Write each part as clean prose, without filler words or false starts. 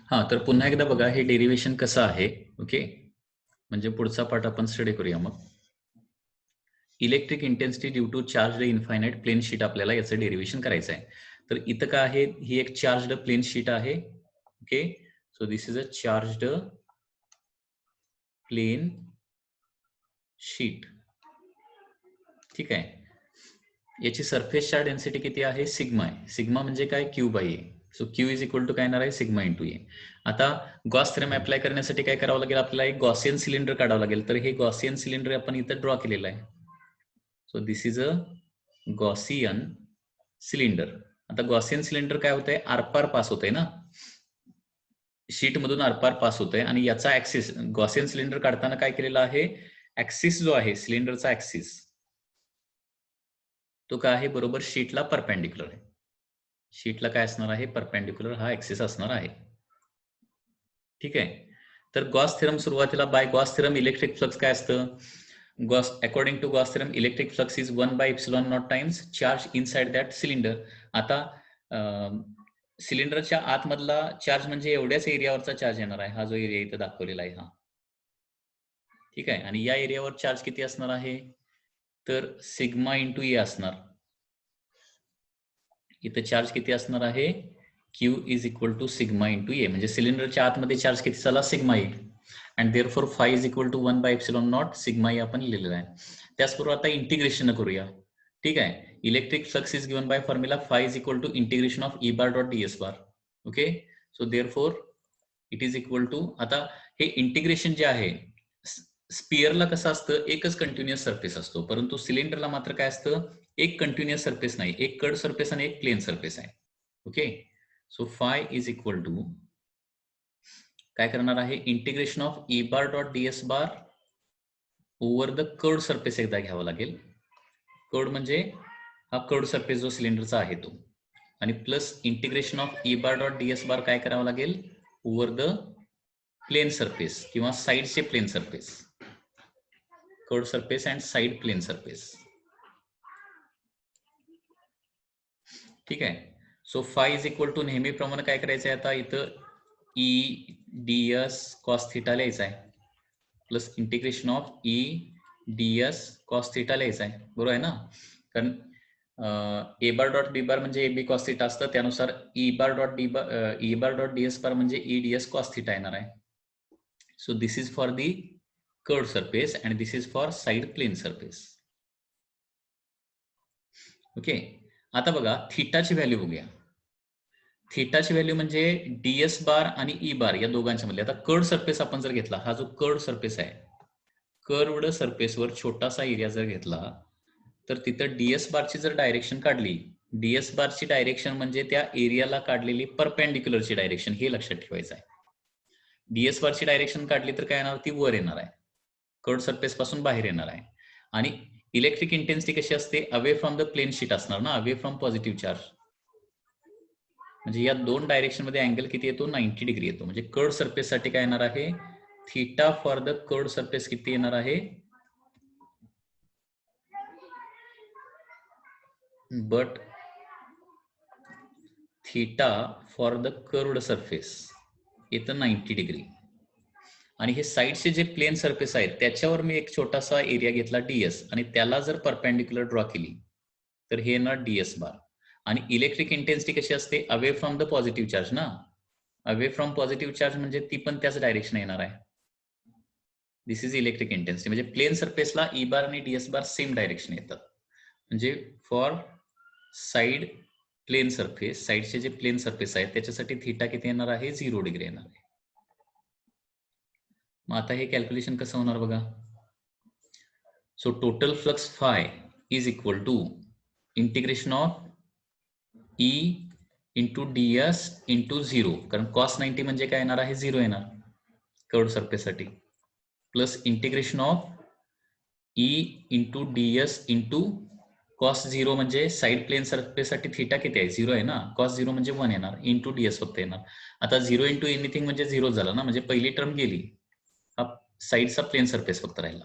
हा, तर पुन्हा एकदा बघा हे डेरिव्हेशन कसं आहे. ओके, म्हणजे पुढचा पार्ट आपण स्टडी करूया. मग electric intensity due to charge infinite plane sheet आपल्याला याचं डेरिव्हेशन करायचं आहे. तर इथं काय आहे, ही एक चार्जड प्लेन शीट आहे. Okay, so this is a charged plane sheet. ठीक आहे, याची सरफेस चार्ज डेन्सिटी किती आहे, सिग्मा आहे. सिग्मा म्हणजे काय, Q by A. So Q is equal to काय येणार आहे, सिग्मा इंटू ए. आता गॉस थेरम अप्लाय करण्यासाठी काय करावं लागेल, आपल्याला एक गॉसियन सिलेंडर काढावं लागेल. तर हे गॉसियन सिलेंडर आपण इथं ड्रॉ केलेलं आहे. So this is a Gaussian cylinder. आता गॉसियन सिलेंडर काय होतंय, आरपार पास होतंय ना, शीट मधून आरपार पास होतंय. आणि याचा ऍक्सिस, गॉसियन सिलेंडर काढताना काय केलेलं आहे, ऍक्सिस जो आहे सिलेंडरचा ऍक्सिस, तो काय आहे, बरोबर शीटला परपेंडिक्युलर आहे. शीटला काय असणार आहे, परपेंडिक्युलर हा ऍक्सिस असणार आहे. ठीक आहे, तर गॉस थेरम सुरुवातीला, by Gauss theorem electric flux काय असतं, Gauss according to Gauss theorem electric flux is 1 by epsilon naught times charge inside that cylinder. आता सिलेंडरच्या आतमधला चार्ज म्हणजे एवढ्याच एरियावरचा चार्ज येणार आहे, हा जो एरिया इथं दाखवलेला आहे हा. ठीक आहे, आणि या एरियावर चार्ज किती असणार आहे, तर सिग्मा इंटू ए असणार. इथं चार्ज किती असणार आहे, Q is equal to sigma into A. म्हणजे सिलेंडरच्या आतमध्ये चार्ज किती झाला, sigma A. And therefore phi is equal to 1 by epsilon naught sigma A आपण लिहिलेला आहे. त्याचबरोबर आता इंटिग्रेशन करूया. ठीक आहे, electric flux is given by formula phi is equal to integration of E bar dot D S bar. Okay, so therefore it is equal to, आता हे इंटिग्रेशन जे आहे, स्पिअरला कसं असतं, एकच कंटिन्युअस सरफेस असतो, परंतु सिलेंडरला मात्र काय असतं, एक कंटिन्युअस सरफेस नाही, एक कर्ड सरफेस आणि एक प्लेन सरफेस आहे. Okay, so phi is equal to काय करणार आहे, integration of E bar dot D S bar over the curved surface एकदा घ्यावं लागेल. कर्ड म्हणजे हा कर्ड सरफेस जो सिलेंडरचा आहे तो, आणि plus integration of E bar dot D S bar काय करावं लागेल, ओव्हर द प्लेन सरफेस किंवा साइडचे plane surface, curved surface and side plane surface. ठीक आहे, so phi is equal to नेहमीप्रमाणे काय करायचं आहे, आता इथं E D S cos theta लिहायचा आहे, plus integration of E D S cos theta लिहायचा आहे. बरोबर आहे ना, कारण ए बार डॉट डी बार म्हणजे ए बी कॉस थिटा असतं, त्यानुसार E bar dot D bar, E bar dot D S bar म्हणजे E D S cos theta येणार आहे. So this is for the curved surface and this is for side plane surface. Okay, आता बघा थिटाची value बघूया. थिटाची value म्हणजे DS बार आणि E बार या दोघांच्या मध्ये. आता कर्ड सरफेस आपण जर घेतला, हा जो कर्ड सरफेस आहे, कर्वड सरफेसवर छोटासा एरिया जर घेतला, तर तिथं डीएस बारची जर डायरेक्शन काढली, डीएस बारची डायरेक्शन म्हणजे त्या एरियाला काढलेली परपेंडिक्युलरची डायरेक्शन, हे लक्षात ठेवायचं आहे. डीएस बारची डायरेक्शन काढली तर काय येणार, ती वर येणार आहे, कर्ड सरफेस पासून बाहेर येणार आहे. आणि इलेक्ट्रिक इंटेन्सिटी कशी असते, away from the plane sheet असणार ना, अवे फ्रॉम पॉझिटिव्ह चार्ज. म्हणजे या दोन डायरेक्शन मध्ये अँगल किती येतो, 90 डिग्री येतो. म्हणजे कर्ड सरफेस साठी काय येणार आहे, theta for the curved surface किती येणार आहे, but theta for the curved surface येतं 90 डिग्री. आणि हे साइडचे जे प्लेन सरफेस आहेत त्याच्यावर मी एक छोटासा एरिया घेतला डीएस, आणि त्याला जर परपेंडिक्युलर ड्रॉ केली तर हे येणार डीएस बार. आणि इलेक्ट्रिक इंटेन्सिटी कशी असते, away from the positive charge ना, अवे फ्रॉम पॉझिटिव्ह चार्ज म्हणजे ती पण त्याच डायरेक्शन येणार आहे. This is electric intensity. म्हणजे प्लेन सरफेसला ई बार आणि डीएस बार सेम डायरेक्शन येतात. म्हणजे फॉर साइड प्लेन सरफेस, साइडचे जे प्लेन सरफेस आहेत त्याच्यासाठी थीटा किती येणार आहे, 0 डिग्री येणार आहे. मग आता हे कॅल्क्युलेशन कसं होणार बघा. So total flux phi is equal to integration of E into DS into 0, कारण कॉस 90 म्हणजे काय येणार आहे, 0 येणार कर्व्ड सरफेस साठी, plus integration of E into DS into cos 0 म्हणजे साइड प्लेन सरफेस साठी थीटा किती आहे, 0 आहे ना, कॉस 0 म्हणजे 1 येणार, इंटू डीएस फक्त येणार. आता 0 इंटू एनिथिंग म्हणजे 0 झाला ना, म्हणजे पहिली टर्म गेली, हा साइडचा प्लेन सरफेस फक्त राहिला,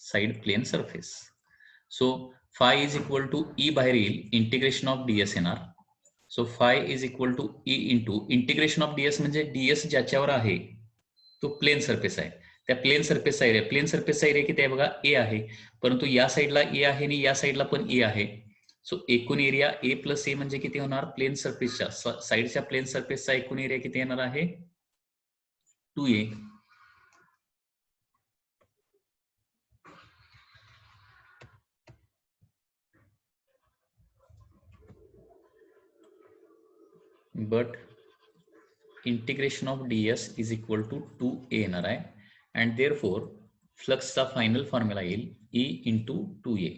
side plane surface. So phi is equal to E बाहेर येईल, इंटिग्रेशन ऑफ डीएस येणार, so phi is equal to E into integration of DS म्हणजे डीएस ज्याच्यावर आहे तो प्लेन सरफेस आहे. त्या प्लेन सरफेसचा एरिया किती आहे बघा, ए आहे. परंतु या साईडला ए आहे आणि या साईडला पण ए आहे. सो एकूण एरिया ए प्लस ए म्हणजे किती होणार, प्लेन सरफेसच्या साईडच्या प्लेन सरफेसचा एकूण एरिया किती येणार आहे, 2a. But integration of ds is equal to 2a येणार आहे. अँड देअरफोर फ्लक्सचा फायनल फॉर्म्युला येईल E into 2a.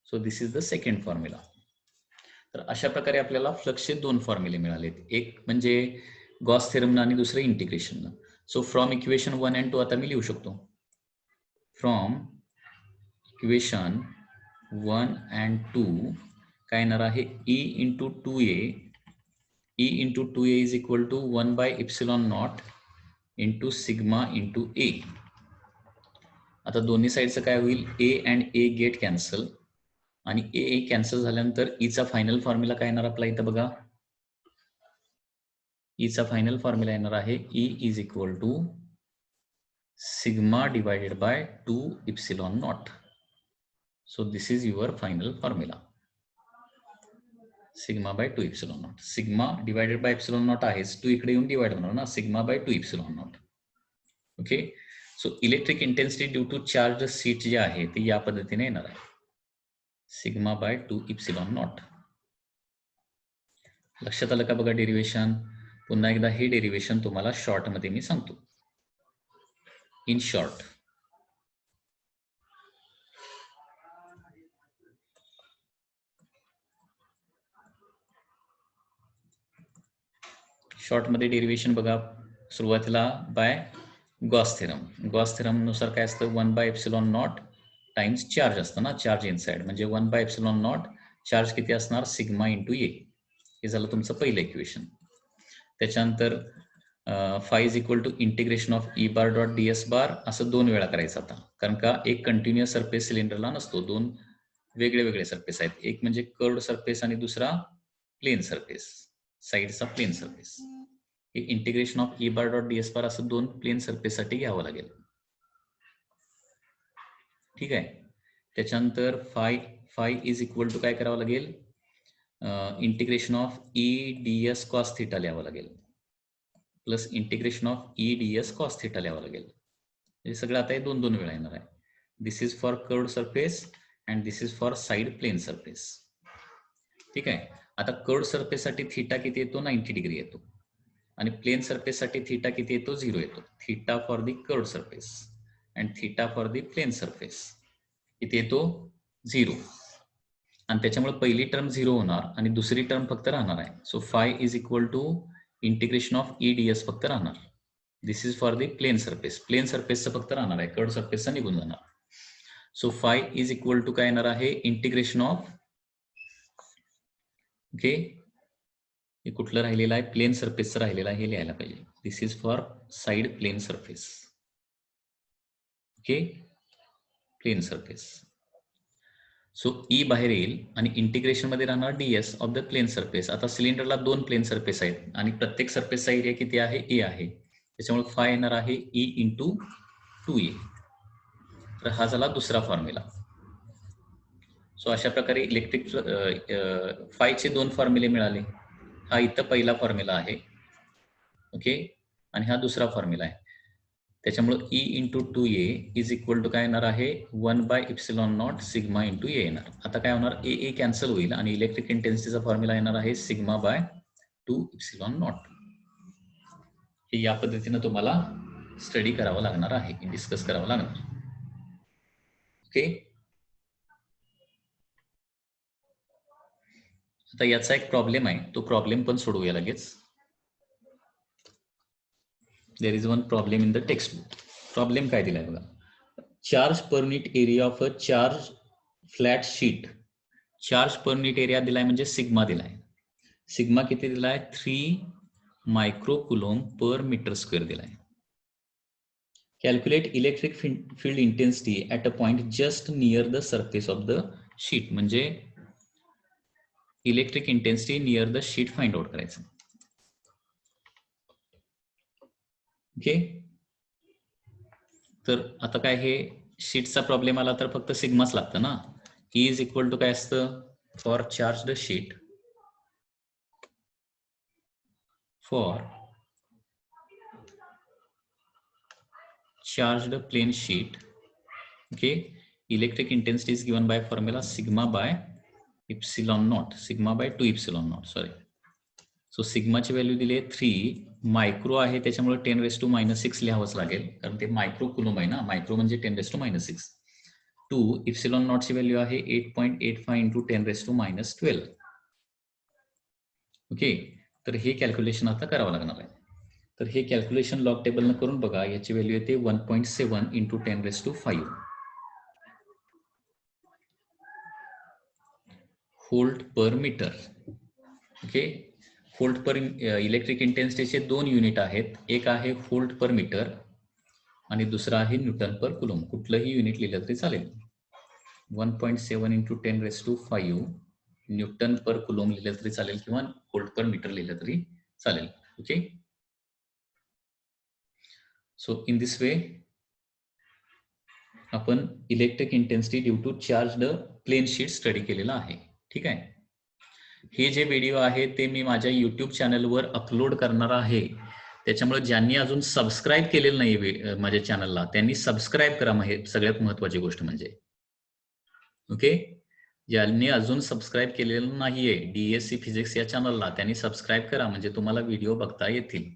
So this is the second formula. तर अशा प्रकारे आपल्याला फ्लक्सचे दोन फॉर्म्युले मिळालेत, एक म्हणजे गॉस थेरमनं आणि दुसरं इंटिग्रेशननं. सो फ्रॉम इक्वेशन 1 and 2 आता मी लिहू शकतो. फ्रॉम इक्वेशन 1 and 2 काय येणार आहे, E into 2a. E into 2a is equal to 1 by epsilon naught into sigma into a. आता दोन्ही साईडचं काय होईल, a and a get cancel आणि a कॅन्सल झाल्यानंतर E चा फायनल फॉर्म्युला काय येणार आपला इथं बघा. E चा फायनल फॉर्म्युला येणार आहे E is equal to sigma divided by 2 epsilon naught. So this is your final formula, sigma bye 2 epsilon naught. Sigma divided by epsilon naught आहेच, 2 इकडे येऊन डिवाइड होणार ना, सिग्मा bye 2 epsilon naught. Okay. So electric intensity due to charge sheet जे आहे ते या पद्धतीने येणार आहे, सिग्मा बाय 2 epsilon naught. लक्षात आलं का बघा डेरिवेशन. पुन्हा एकदा हे डेरिवेशन तुम्हाला शॉर्ट मध्ये मी सांगतो. इन शॉर्ट, शॉर्ट मध्ये डेरिवेशन बघा. सुरुवातीला by Gauss theorem. Gauss theorem नुसार काय असतं, 1 by epsilon naught times charge असतं ना, चार्ज इनसाइड म्हणजे 1 by epsilon naught, चार्ज किती असणार, सिग्मा इंटू ए. हे झालं तुमचं पहिलं इक्वेशन. त्याच्यानंतर phi is equal to integration of E bar dot D S bar असं दोन वेळा करायचं आता, कारण का एक कंटिन्युअस सरफेस सिलेंडरला नसतो, दोन वेगळे वेगळे सरफेस आहेत, एक म्हणजे कर्व्ड सरफेस आणि दुसरा प्लेन सरफेस, साईडचा प्लेन सरफेस. हे integration of E bar dot D S bar असं दोन प्लेन सरफेस साठी घ्यावं लागेल. ठीक आहे. त्याच्यानंतर फाय इज इक्वल टू काय करावं लागेल, integration of E D S cos theta लिहावं लागेल, plus integration of E D S cos theta लिहावं लागेल. हे सगळं आता हे दोन दोन वेळा येणार आहे. This is for curved surface and this is for side plane surface. ठीक आहे. आता कर्व्ड सरफेस साठी थिटा किती येतो, 90 डिग्री येतो, आणि प्लेन सरफेस साठी थिटा किती येतो, 0 येतो. Theta for the curved surface and theta for the plane surface किती येतो, 0. आणि त्याच्यामुळे पहिली टर्म 0 होणार आणि दुसरी टर्म फक्त राहणार आहे. So phi is equal to integration of E D S फक्त राहणार. This is for the plane surface, plane सरफेसचं फक्त राहणार आहे, कर्व्ड सरफेसचा निघून जाणार. So phi is equal to काय येणार आहे, इंटिग्रेशन ऑफ, ओके, हे कुठलं राहिलेलं आहे, प्लेन सरफेसचं राहिलेलं आहे, हे लिहायला पाहिजे. This is for side plane surface. Okay, plane surface. So E बाहेर येईल आणि इंटिग्रेशन मध्ये राहणार D S of the plane surface. आता सिलेंडरला दोन प्लेन सरफेस आहेत आणि प्रत्येक सरफेसचा एरिया किती आहे, ए आहे, त्याच्यामुळे फाय येणार आहे ई इंटू 2a. तर हा झाला दुसरा फॉर्म्युला. सो अशा प्रकारे इलेक्ट्रिक फायचे दोन फॉर्म्युले मिळाले. हा इथं पहिला फॉर्म्युला आहे, ओके, आणि हा दुसरा फॉर्म्युला आहे. त्याच्यामुळे E into 2a is equal to काय येणार आहे, 1 by epsilon naught sigma into A येणार. आता काय होणार, ए कॅन्सल होईल आणि इलेक्ट्रिक इंटेन्सिटीचा फॉर्म्युला येणार आहे सिग्मा बाय 2 epsilon naught. हे या पद्धतीने तुम्हाला स्टडी करावं लागणार आहे, डिस्कस करावं लागणार. ओके. आता याचा एक प्रॉब्लेम आहे, तो प्रॉब्लेम पण सोडवूया लगेच. There is one problem in the text book. Problem काय दिलाय बघा, charge per unit area of a charge flat sheet. Charge per unit area दिलाय म्हणजे सिग्मा दिलाय. सिग्मा किती दिलाय, 3 मायक्रोकुलोम पर मीटर स्क्वेअर दिलाय. Calculate electric field intensity at a point just near the surface of the sheet. म्हणजे electric intensity near the sheet find out करायचं. Okay, तर आता काय हे शीटचा प्रॉब्लेम आला तर फक्त सिग्माच लागतं ना. E इज इक्वल टू काय असतं for charged sheet, for charged plane sheet, okay, electric intensity is given by formula sigma by epsilon naught, sigma by 2 epsilon naught, sorry. So सिग्माची व्हॅल्यू दिली आहे 3, मायक्रो आहे त्याच्यामुळे 10⁻⁻6 लिहावंच लागेल कारण ते मायक्रो कुलम आहे ना, मायक्रो म्हणजे 10⁻⁻6. 2 इप्सिलॉन नॉटची व्हॅल्यू आहे 8.85 इंटू 10⁻⁻12. ओके, तर हे कॅल्क्युलेशन आता करावं लागणार आहे. तर हे कॅल्क्युलेशन लॉग टेबलनं करून बघा. याची व्हॅल्यू येते 1.7 इंटू 10⁻5 व्होल्ट पर मीटर. ओके, व्होल्ट पर इलेक्ट्रिक इंटेन्सिटीचे 2 युनिट आहेत. एक आहे व्होल्ट पर मीटर आणि दुसरा आहे न्यूटन पर कुलम. कुठलंही युनिट लिहिलं तरी चालेल. 1.7 इंटू 10⁻5 न्यूटन पर कुलम लिहिलं तरी चालेल किंवा व्होल्ट पर मीटर लिहिलं तरी चालेल. Okay, so in this way आपण electric intensity due to charged plane sheet study केलेला आहे. ठीक आहे, हे जे व्हिडिओ आहे ते मी माझ्या YouTube चॅनलवर अपलोड करणार आहे. त्याच्यामुळे ज्यांनी अजून सबस्क्राईब केलेलं नाही माझ्या चॅनलला त्यांनी सबस्क्राईब करा. हे सगळ्यात महत्वाची गोष्ट म्हणजे. ओके, ज्यांनी अजून सबस्क्राईब केलेलं नाहीये DSC फिजिक्स या चॅनलला त्यांनी सबस्क्राईब करा म्हणजे तुम्हाला व्हिडिओ बघता येतील.